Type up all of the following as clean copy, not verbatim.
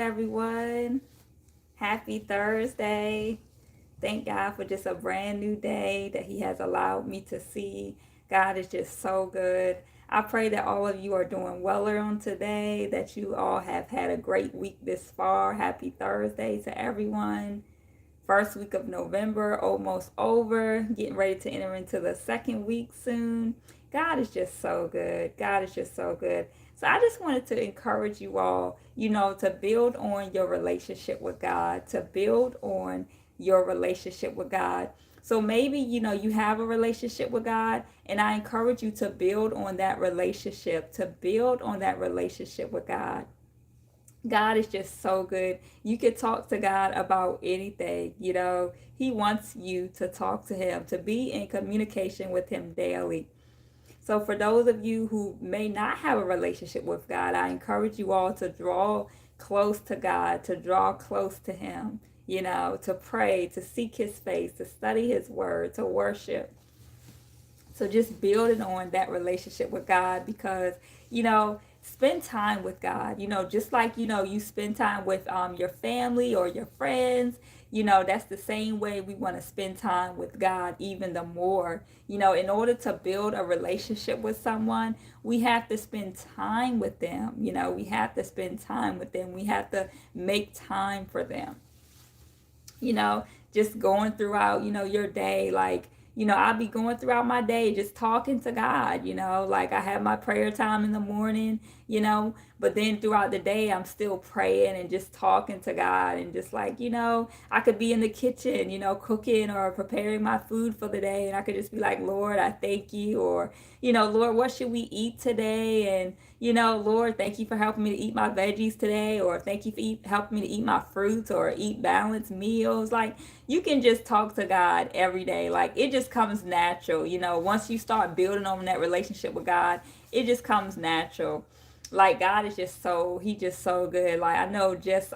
everyone. Happy Thursday. Thank God for just a brand new day that He has allowed me to see. God is just so good. I pray that all of you are doing well on today, that you all have had a great week this far. Happy Thursday to everyone. First week of November almost over, getting ready to enter into the second week soon. God is just so good. God is just so good. So I just wanted to encourage you all, to build on your relationship with God, to build on your relationship with God. So maybe, you have a relationship with God, and I encourage you to build on that relationship, with God. God is just so good. You can talk to God about anything, He wants you to talk to Him, to be in communication with Him daily. So, for those of you who may not have a relationship with God, I encourage you all to draw close to God, to draw close to Him, to pray, to seek His face, to study His word, to worship. So just building on that relationship with God because, spend time with God, just like, you spend time with your family or your friends, that's the same way we want to spend time with God even the more. In order to build a relationship with someone, we have to spend time with them. We have to spend time with them. We have to make time for them you know, just going throughout, your day. Like, I'll be going throughout my day just talking to God, like I have my prayer time in the morning, but then throughout the day, I'm still praying and just talking to God and just like, I could be in the kitchen, cooking or preparing my food for the day. And I could just be like, Lord, I thank you. Or, Lord, what should we eat today? And, Lord, thank you for helping me to eat my veggies today, or thank you for helping me to eat my fruits or eat balanced meals. Like, you can just talk to God every day. Like, it just comes natural. Once you start building on that relationship with God, it just comes natural. Like, God is He just so good. Like, I know just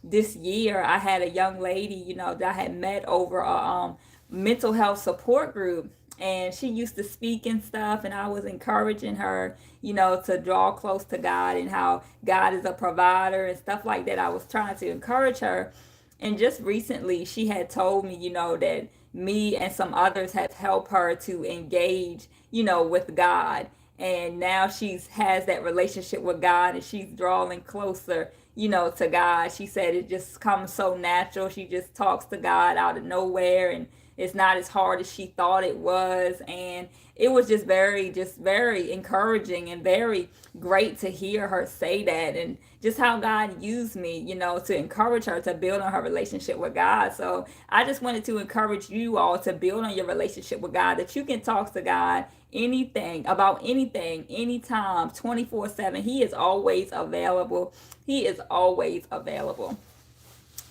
this year I had a young lady, that I had met over a mental health support group, and she used to speak and stuff, and I was encouraging her, to draw close to God and how God is a provider and stuff like that. I was trying to encourage her. And just recently she had told me, that me and some others have helped her to engage, with God. And now she's has that relationship with God, and she's drawing closer, to God. She said it just comes so natural. She just talks to God out of nowhere, and it's not as hard as she thought it was. And it was just very encouraging and very great to hear her say that, and just how God used me, to encourage her to build on her relationship with God. So I just wanted to encourage you all to build on your relationship with God, that you can talk to God about anything, anytime, 24/7. He is always available. He is always available.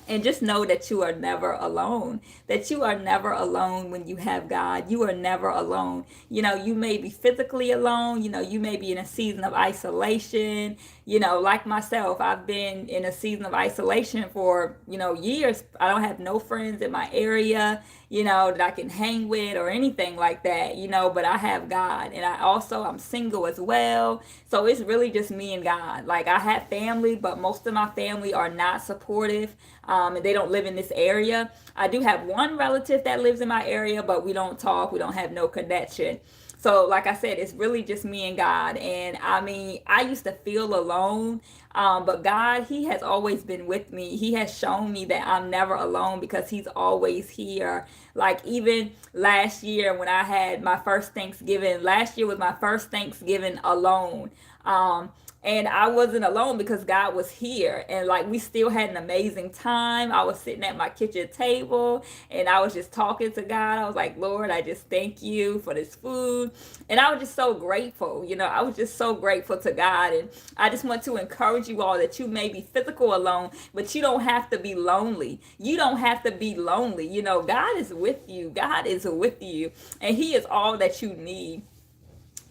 And just know that you are never alone. That you are never alone when you have God. You are never alone. You may be physically alone. You may be in a season of isolation. Like myself, I've been in a season of isolation for, years. I don't have no friends in my area, that I can hang with or anything like that, but I have God. And I'm single as well. So it's really just me and God. Like, I have family, but most of my family are not supportive. And they don't live in this area. I do have one relative that lives in my area, but we don't talk. We don't have no connection. So, like I said, it's really just me and God. And I mean, I used to feel alone, but God, He has always been with me. He has shown me that I'm never alone because He's always here. Like, even last year when I had my first Thanksgiving, last year was my first Thanksgiving alone. And I wasn't alone because God was here. And like, we still had an amazing time. I was sitting at my kitchen table and I was just talking to God. I was like, Lord, I just thank you for this food. And I was just so grateful. I was just so grateful to God. And I just want to encourage you all that you may be physical alone, but you don't have to be lonely. You don't have to be lonely. God is with you. God is with you. And He is all that you need.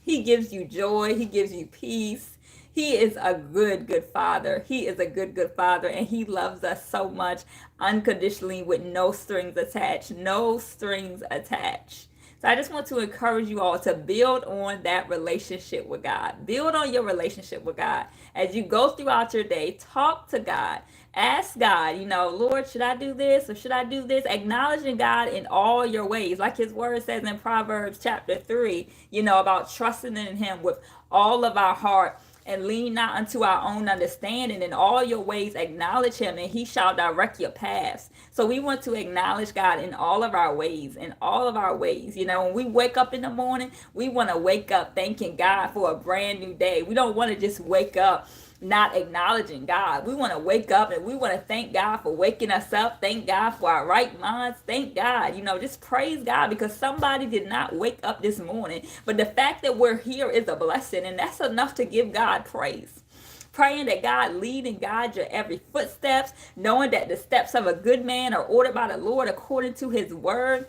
He gives you joy. He gives you peace. He is a good, good father. He is a good, good father. And He loves us so much unconditionally with no strings attached. No strings attached. So I just want to encourage you all to build on that relationship with God. Build on your relationship with God. As you go throughout your day, talk to God. Ask God, Lord, should I do this or should I do this? Acknowledging God in all your ways. Like his word says in Proverbs chapter 3, about trusting in him with all of our heart and lean not unto our own understanding. In all your ways acknowledge him, and he shall direct your paths. So we want to acknowledge God in all of our ways, in all of our ways. When we wake up in the morning, we want to wake up thanking God for a brand new day. We don't want to just wake up not acknowledging God. We want to wake up and we want to thank God for waking us up. Thank God for our right minds. Thank God. Just praise God, because somebody did not wake up this morning. But the fact that we're here is a blessing, and that's enough to give God praise. Praying that God lead and guide your every footsteps, knowing that the steps of a good man are ordered by the Lord according to his word.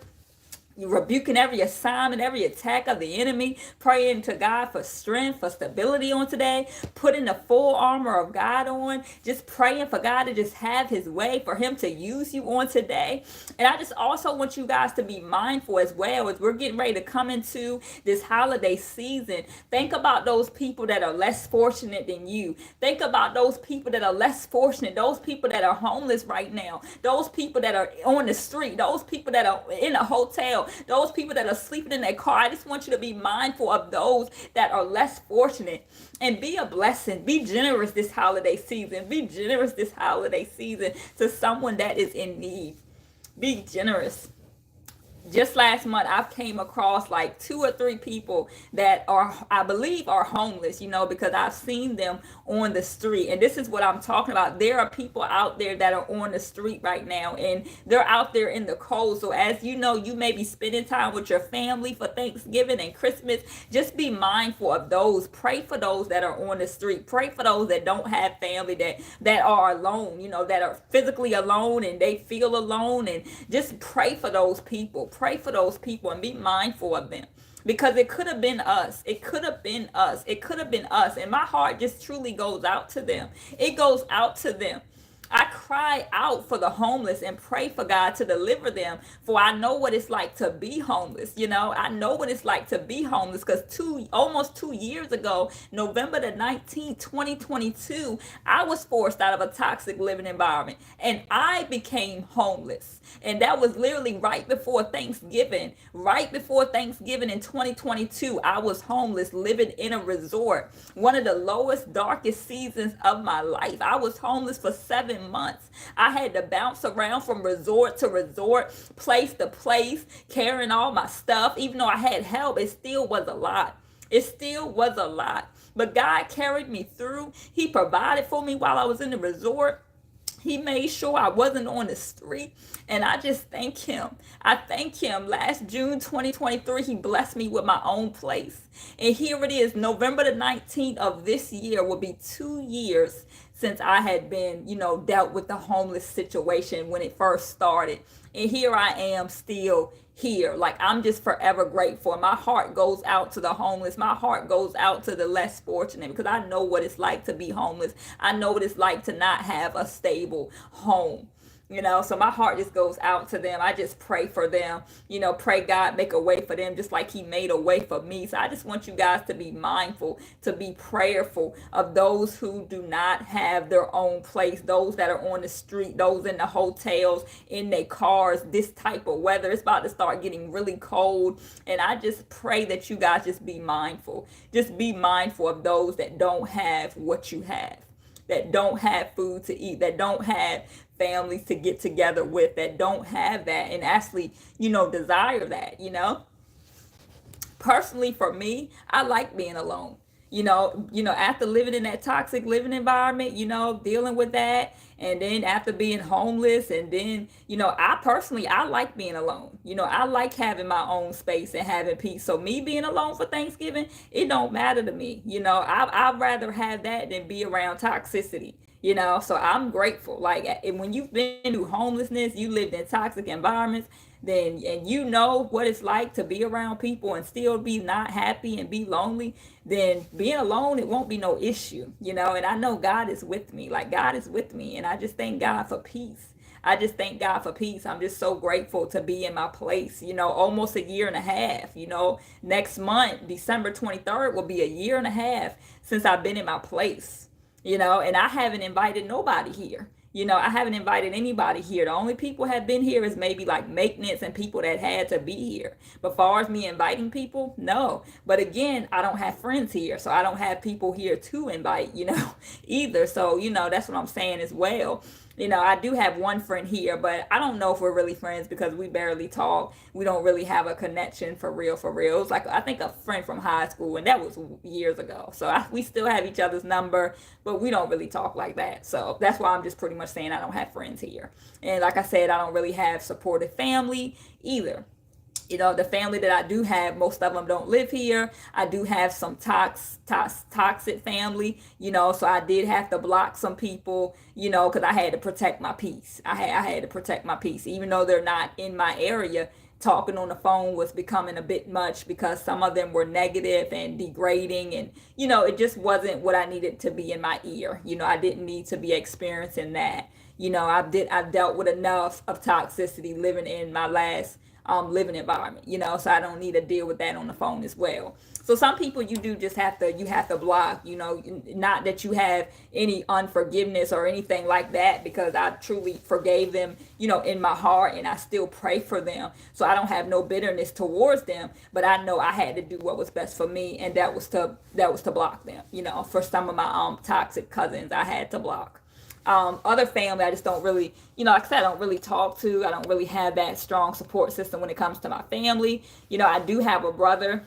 You're rebuking every assignment, every attack of the enemy, praying to God for strength, for stability on today, putting the full armor of God on, just praying for God to just have his way, for him to use you on today. And I just also want you guys to be mindful as well, as we're getting ready to come into this holiday season. Think about those people that are less fortunate than you. Think about those people that are less fortunate, those people that are homeless right now, those people that are on the street, those people that are in a hotel, those people that are sleeping in their car. I just want you to be mindful of those that are less fortunate and be a blessing. Be generous this holiday season. Be generous this holiday season to someone that is in need. Be generous. Just last month, I've came across like 2 or 3 people that are, I believe, are homeless, because I've seen them on the street. And this is what I'm talking about. There are people out there that are on the street right now, and they're out there in the cold. So as you know, you may be spending time with your family for Thanksgiving and Christmas. Just be mindful of those. Pray for those that are on the street. Pray for those that don't have family, that are alone, that are physically alone and they feel alone. And just pray for those people. Pray for those people and be mindful of them, because it could have been us. It could have been us. It could have been us. And my heart just truly goes out to them. It goes out to them. I cry out for the homeless and pray for God to deliver them, for I know what it's like to be homeless. I know what it's like to be homeless, because almost 2 years ago, November the 19th, 2022, I was forced out of a toxic living environment and I became homeless. And that was literally right before Thanksgiving. Right before Thanksgiving in 2022, I was homeless, living in a resort. One of the lowest, darkest seasons of my life. I was homeless for 7 months. I had to bounce around from resort to resort, place to place, carrying all my stuff. Even though I had help, it still was a lot. It still was a lot. But God carried me through. He provided for me while I was in the resort. He made sure I wasn't on the street, and I just thank him. I thank him. Last June 2023, he blessed me with my own place. And here it is, November the 19th of this year will be 2 years since I had been, dealt with the homeless situation when it first started. And here I am still here. Like, I'm just forever grateful. My heart goes out to the homeless. My heart goes out to the less fortunate, because I know what it's like to be homeless. I know what it's like to not have a stable home. So my heart just goes out to them. I just pray for them, pray God make a way for them, just like he made a way for me. So I just want you guys to be mindful, to be prayerful of those who do not have their own place, those that are on the street, those in the hotels, in their cars, this type of weather. It's about to start getting really cold. And I just pray that you guys just be mindful. Just be mindful of those that don't have what you have, that don't have food to eat, that don't have families to get together with, that don't have that and actually, desire that, Personally, for me, I like being alone. After living in that toxic living environment, dealing with that, and then after being homeless, and then, I like being alone. I like having my own space and having peace. So me being alone for Thanksgiving, it don't matter to me. I'd rather have that than be around toxicity. So I'm grateful. Like, and when you've been through homelessness, you lived in toxic environments, then, and you know what it's like to be around people and still be not happy and be lonely, then being alone, it won't be no issue, and I know God is with me. Like, God is with me, and I just thank God for peace. I just thank God for peace. I'm just so grateful to be in my place, almost a year and a half. Next month, December 23rd, will be a year and a half since I've been in my place, and I haven't invited nobody here. I haven't invited anybody here. The only people have been here is maybe like maintenance and people that had to be here. But far as me inviting people, no. But again, I don't have friends here, so I don't have people here to invite, either. So, that's what I'm saying as well. I do have one friend here, but I don't know if we're really friends because we barely talk. We don't really have a connection for real, for real. It was like, I think a friend from high school, and that was years ago. So we still have each other's number, but we don't really talk like that. So that's why I'm just pretty much saying I don't have friends here. And like I said, I don't really have supportive family either. The family that I do have, most of them don't live here. I do have some toxic family, so I did have to block some people, because I had to protect my peace. I had to protect my peace, even though they're not in my area. Talking on the phone was becoming a bit much because some of them were negative and degrading, and it just wasn't what I needed to be in my ear. I didn't need to be experiencing that. I've dealt with enough of toxicity living in my last living environment, so I don't need to deal with that on the phone as well. So some people you do just have to block, not that you have any unforgiveness or anything like that, because I truly forgave them, in my heart, and I still pray for them. So I don't have no bitterness towards them, but I know I had to do what was best for me, and that was to block them. For some of my toxic cousins, I had to block. Other family, I just don't really, like I said, I don't really talk to. I don't really have that strong support system when it comes to my family. I do have a brother.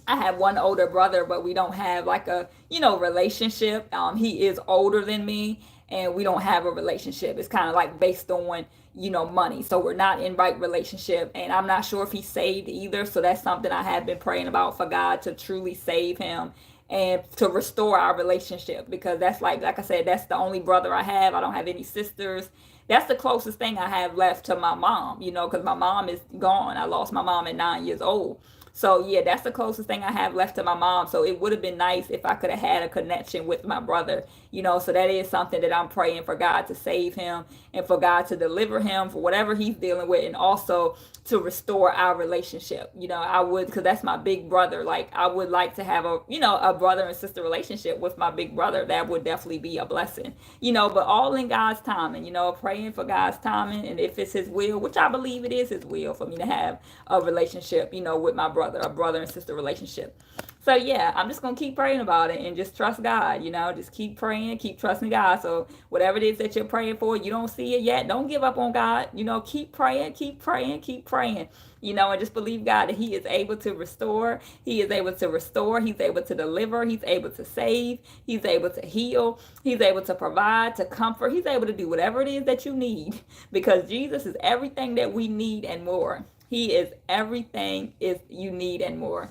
I have one older brother, but we don't have like a, relationship. He is older than me, and we don't have a relationship. It's kind of like based on, money. So we're not in right relationship, and I'm not sure if he's saved either. So that's something I have been praying about, for God to truly save him and to restore our relationship, because that's like I said, that's the only brother I have. I don't have any sisters. That's the closest thing I have left to my mom, because my mom is gone. I lost my mom at 9 years old. So yeah, that's the closest thing I have left to my mom. So it would have been nice if I could have had a connection with my brother, so that is something that I'm praying for God to save him, and for God to deliver him for whatever he's dealing with, and also to restore our relationship. I would, because that's my big brother. Like, I would like to have a brother and sister relationship with my big brother. That would definitely be a blessing, but all in God's timing, praying for God's timing. And if it's his will, which I believe it is his will for me to have a relationship, with my brother, a brother and sister relationship. So yeah, I'm just going to keep praying about it and just trust God, just keep praying, keep trusting God. So whatever it is that you're praying for, you don't see it yet, don't give up on God, keep praying, keep praying, keep praying, and just believe God that he is able to restore. He is able to restore. He's able to deliver. He's able to save. He's able to heal. He's able to provide, to comfort. He's able to do whatever it is that you need, because Jesus is everything that we need and more. He is everything is you need and more.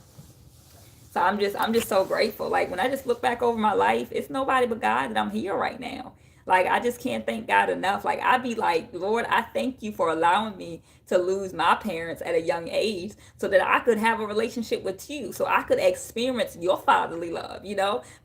So I'm just so grateful. Like, when I just look back over my life, it's nobody but God that I'm here right now. Like, I just can't thank God enough. Like, I'd be like, Lord, I thank you for allowing me to lose my parents at a young age, so that I could have a relationship with you, so I could experience your fatherly love,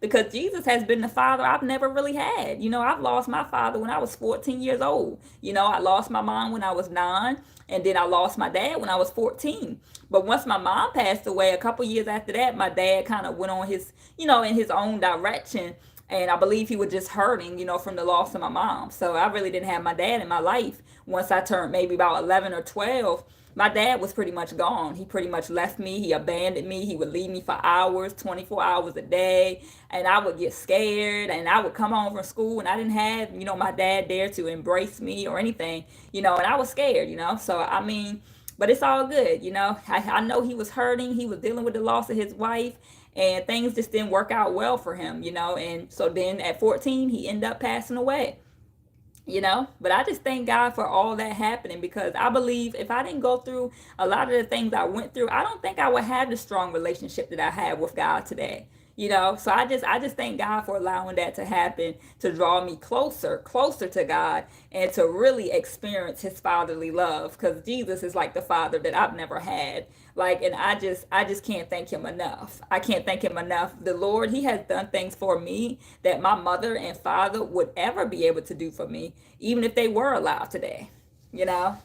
because Jesus has been the father I've never really had. I've lost my father when I was 14 years old. I lost my mom when I was 9, and then I lost my dad when I was 14. But once my mom passed away, a couple years after that, my dad kind of went on his, in his own direction. And I believe he was just hurting, from the loss of my mom. So I really didn't have my dad in my life. Once I turned maybe about 11 or 12, my dad was pretty much gone. He pretty much left me. He abandoned me. He would leave me for hours, 24 hours a day. And I would get scared. And I would come home from school, and I didn't have, my dad there to embrace me or anything, and I was scared, So, I mean, but it's all good, I know he was hurting. He was dealing with the loss of his wife. And things just didn't work out well for him, and so then at 14, he ended up passing away, but I just thank God for all that happening, because I believe if I didn't go through a lot of the things I went through, I don't think I would have the strong relationship that I have with God today. So I just thank God for allowing that to happen, to draw me closer to God, and to really experience his fatherly love, because Jesus is like the father that I've never had. Like, and I just can't thank him enough. I can't thank him enough. The Lord, he has done things for me that my mother and father would ever be able to do for me, even if they were alive today.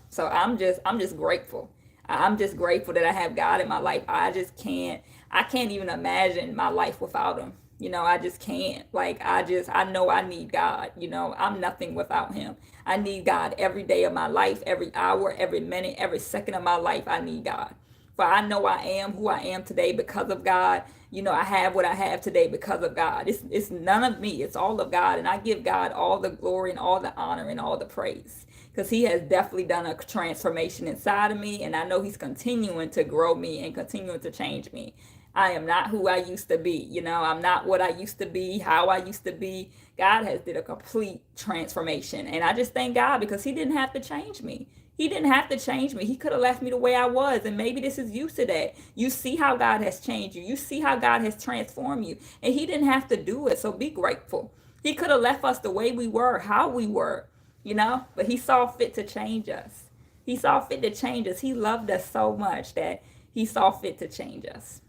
So I'm just grateful. I'm just grateful that I have God in my life. I can't even imagine my life without him. I just can't. Like, I know I need God. I'm nothing without him. I need God every day of my life, every hour, every minute, every second of my life. I need God. For I know I am who I am today because of God. I have what I have today because of God. It's none of me. It's all of God. And I give God all the glory and all the honor and all the praise, because he has definitely done a transformation inside of me. And I know he's continuing to grow me and continuing to change me. I am not who I used to be. I'm not what I used to be, how I used to be. God has did a complete transformation. And I just thank God, because he didn't have to change me. He didn't have to change me. He could have left me the way I was. And maybe this is you today. You see how God has changed you. You see how God has transformed you. And he didn't have to do it. So be grateful. He could have left us the way we were, how we were. But he saw fit to change us. He saw fit to change us. He loved us so much that he saw fit to change us.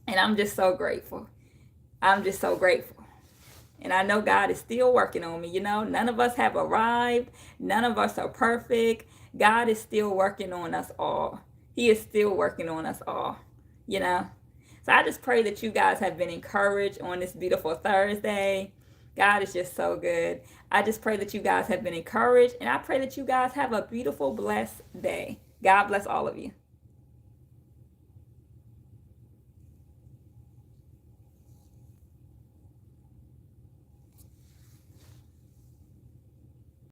And I'm just so grateful. I'm just so grateful. And I know God is still working on me. None of us have arrived. None of us are perfect. God is still working on us all. He is still working on us all. You know? So I just pray that you guys have been encouraged on this beautiful Thursday. God is just so good. I just pray that you guys have been encouraged. And I pray that you guys have a beautiful, blessed day. God bless all of you.